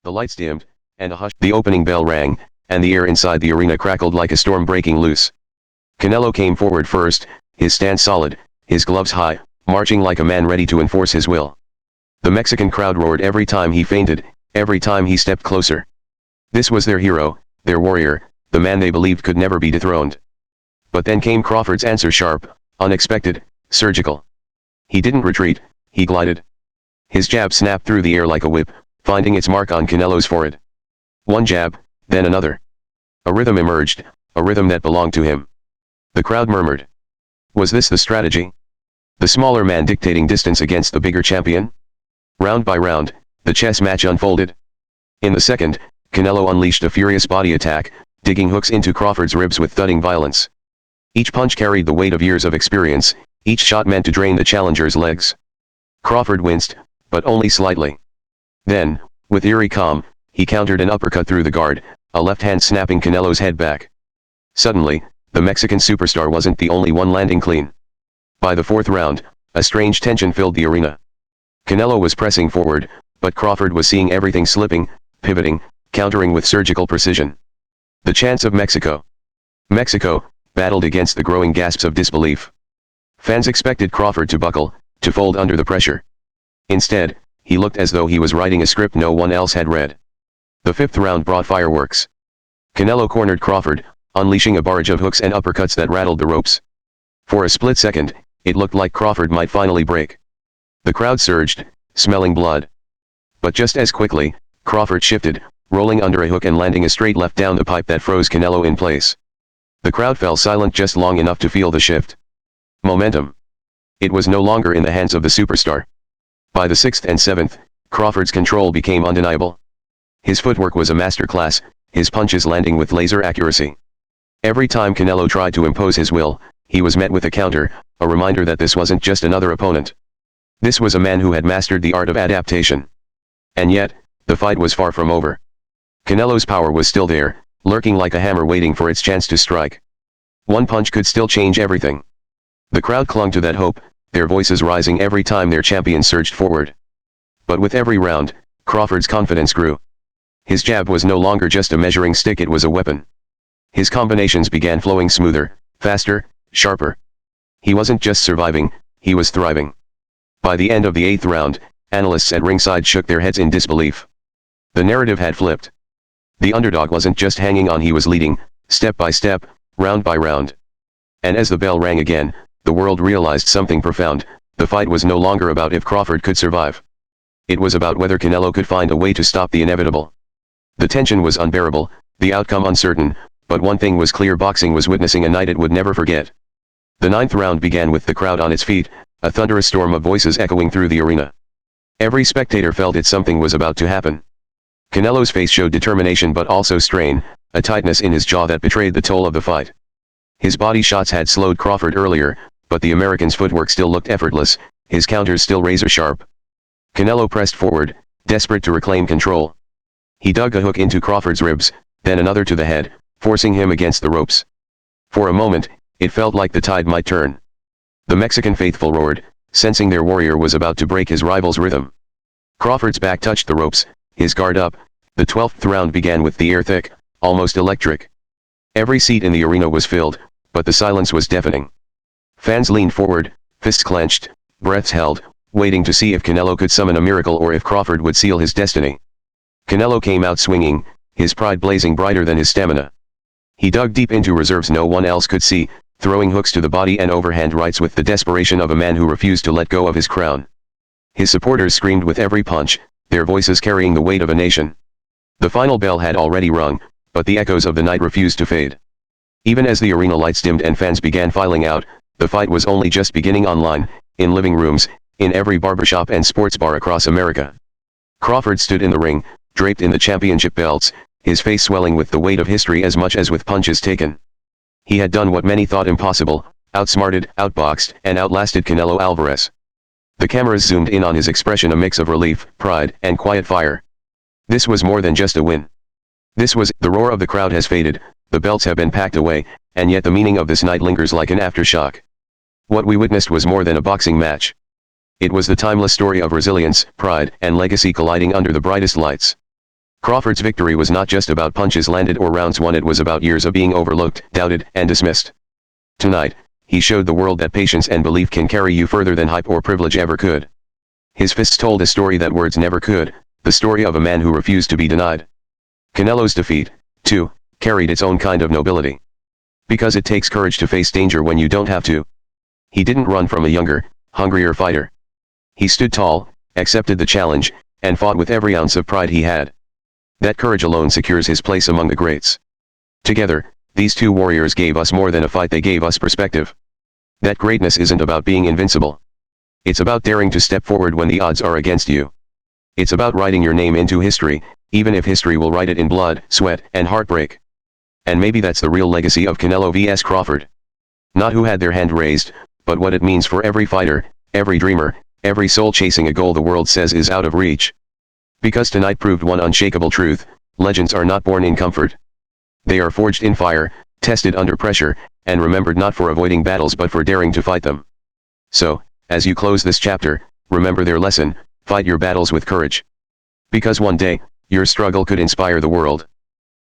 The lights dimmed, and a hush. The opening bell rang, and the air inside the arena crackled like a storm breaking loose. Canelo came forward first, his stance solid, his gloves high, marching like a man ready to enforce his will. The Mexican crowd roared every time he feinted, every time he stepped closer. This was their hero, their warrior, the man they believed could never be dethroned. But then came Crawford's answer, sharp, unexpected, surgical. He didn't retreat, he glided. His jab snapped through the air like a whip, finding its mark on Canelo's forehead. One jab, then another. A rhythm emerged, a rhythm that belonged to him. The crowd murmured. Was this the strategy? The smaller man dictating distance against the bigger champion? Round by round, the chess match unfolded. In the second, Canelo unleashed a furious body attack, digging hooks into Crawford's ribs with thudding violence. Each punch carried the weight of years of experience, each shot meant to drain the challenger's legs. Crawford winced, but only slightly. Then, with eerie calm, he countered an uppercut through the guard, a left hand snapping Canelo's head back. Suddenly, the Mexican superstar wasn't the only one landing clean. By the fourth round, a strange tension filled the arena. Canelo was pressing forward, but Crawford was seeing everything slipping, pivoting, countering with surgical precision. The chance of Mexico. Mexico, battled against the growing gasps of disbelief. Fans expected Crawford to buckle, to fold under the pressure. Instead, he looked as though he was writing a script no one else had read. The fifth round brought fireworks. Canelo cornered Crawford, unleashing a barrage of hooks and uppercuts that rattled the ropes. For a split second, it looked like Crawford might finally break. The crowd surged, smelling blood. But just as quickly, Crawford shifted, rolling under a hook and landing a straight left down the pipe that froze Canelo in place. The crowd fell silent just long enough to feel the shift. Momentum. It was no longer in the hands of the superstar. By the sixth and seventh, Crawford's control became undeniable. His footwork was a masterclass, his punches landing with laser accuracy. Every time Canelo tried to impose his will, he was met with a counter, a reminder that this wasn't just another opponent. This was a man who had mastered the art of adaptation. And yet, the fight was far from over. Canelo's power was still there, lurking like a hammer waiting for its chance to strike. One punch could still change everything. The crowd clung to that hope, their voices rising every time their champion surged forward. But with every round, Crawford's confidence grew. His jab was no longer just a measuring stick, it was a weapon. His combinations began flowing smoother, faster, sharper. He wasn't just surviving, he was thriving. By the end of the eighth round, analysts at ringside shook their heads in disbelief. The narrative had flipped. The underdog wasn't just hanging on, he was leading, step by step, round by round. And as the bell rang again, the world realized something profound. The fight was no longer about if Crawford could survive. It was about whether Canelo could find a way to stop the inevitable. The tension was unbearable, the outcome uncertain, but one thing was clear: boxing was witnessing a night it would never forget. The ninth round began with the crowd on its feet, a thunderous storm of voices echoing through the arena. Every spectator felt that something was about to happen. Canelo's face showed determination but also strain, a tightness in his jaw that betrayed the toll of the fight. His body shots had slowed Crawford earlier, but the American's footwork still looked effortless, his counters still razor-sharp. Canelo pressed forward, desperate to reclaim control. He dug a hook into Crawford's ribs, then another to the head, forcing him against the ropes. For a moment, it felt like the tide might turn. The Mexican faithful roared, sensing their warrior was about to break his rival's rhythm. Crawford's back touched the ropes, his guard up. The 12th round began with the air thick, almost electric. Every seat in the arena was filled, but the silence was deafening. Fans leaned forward, fists clenched, breaths held, waiting to see if Canelo could summon a miracle or if Crawford would seal his destiny. Canelo came out swinging, his pride blazing brighter than his stamina. He dug deep into reserves no one else could see, throwing hooks to the body and overhand rights with the desperation of a man who refused to let go of his crown. His supporters screamed with every punch, their voices carrying the weight of a nation. The final bell had already rung, but the echoes of the night refused to fade. Even as the arena lights dimmed and fans began filing out, the fight was only just beginning. Online, in living rooms, in every barbershop and sports bar across America. Crawford stood in the ring, draped in the championship belts, his face swelling with the weight of history as much as with punches taken. He had done what many thought impossible, outsmarted, outboxed, and outlasted Canelo Alvarez. The cameras zoomed in on his expression, a mix of relief, pride, and quiet fire. This was more than just a win. This was, the roar of the crowd has faded, the belts have been packed away, and yet the meaning of this night lingers like an aftershock. What we witnessed was more than a boxing match. It was the timeless story of resilience, pride, and legacy colliding under the brightest lights. Crawford's victory was not just about punches landed or rounds won, it was about years of being overlooked, doubted, and dismissed. Tonight, he showed the world that patience and belief can carry you further than hype or privilege ever could. His fists told a story that words never could, the story of a man who refused to be denied. Canelo's defeat, too, carried its own kind of nobility. Because it takes courage to face danger when you don't have to. He didn't run from a younger, hungrier fighter. He stood tall, accepted the challenge, and fought with every ounce of pride he had. That courage alone secures his place among the greats. Together, these two warriors gave us more than a fight, they gave us perspective. That greatness isn't about being invincible. It's about daring to step forward when the odds are against you. It's about writing your name into history, even if history will write it in blood, sweat, and heartbreak. And maybe that's the real legacy of Canelo vs Crawford. Not who had their hand raised, but what it means for every fighter, every dreamer, every soul chasing a goal the world says is out of reach. Because tonight proved one unshakable truth: legends are not born in comfort. They are forged in fire, tested under pressure, and remembered not for avoiding battles but for daring to fight them. So, as you close this chapter, remember their lesson: fight your battles with courage. Because one day, your struggle could inspire the world.